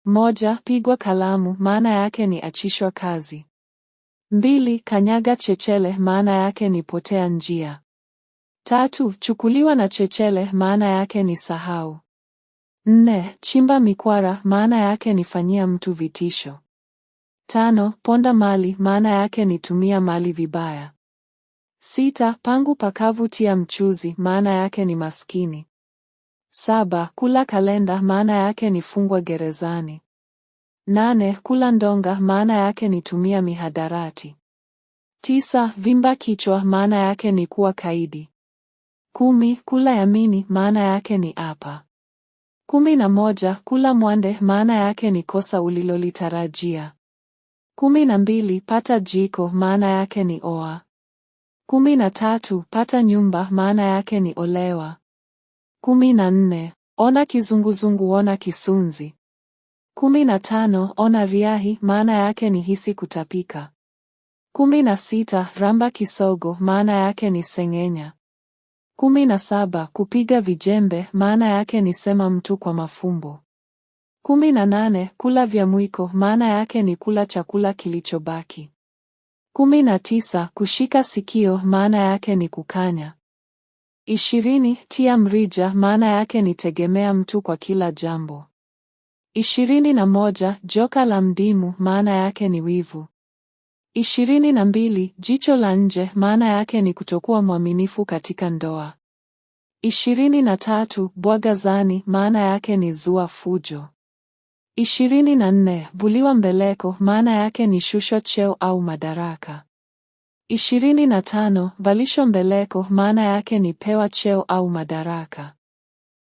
1. Pigwa kalamu, maana yake ni achishwa kazi. 2. Kanyaga chechele, maana yake ni potea njia. 3. Chukuliwa na chechele, maana yake ni sahau. 4. Chimba mikwara, maana yake ni fanyia mtu vitisho. 5. Ponda mali, maana yake ni tumia mali vibaya. 6. Pangu pakavu tia mchuzi, maana yake ni maskini. 7. Kula kalenda, maana yake ni fungwa gerezani. 8. Kula ndonga, maana yake ni tumia mihadarati. 9. Vimba kichwa, maana yake ni kuwa kaidi. 10. Kula yamini, maana yake ni apa. 11. Kula mwande, maana yake ni kosa ulilolitarajia. 12. Pata jiko, maana yake ni oa. 13. Pata nyumba, maana yake ni olewa. 14. Ona kizunguzungu, ona kisunzi. 15. Ona riahi, maana yake ni hisi kutapika. 16. Ramba kisogo, maana yake ni sengenya. 17. Kupiga vijembe, maana yake ni sema mtu kwa mafumbo. 18. Kula vya mwiko, maana yake ni kula chakula kilichobaki. 19. Kushika sikio, maana yake ni kukanya. 20. Tia mrija, maana yake ni tegemea mtu kwa kila jambo. 21. Joka la mdimu, maana yake ni wivu. 22. Jicho la nje, maana yake ni kutokuwa mwaminifu katika ndoa. 23. Bwaga zani, maana yake ni zua fujo. 24. Vuliwa mbeleko, maana yake ni shushwa cheo au madaraka. 25. Valisho mbeleko, maana yake ni pewa cheo au madaraka.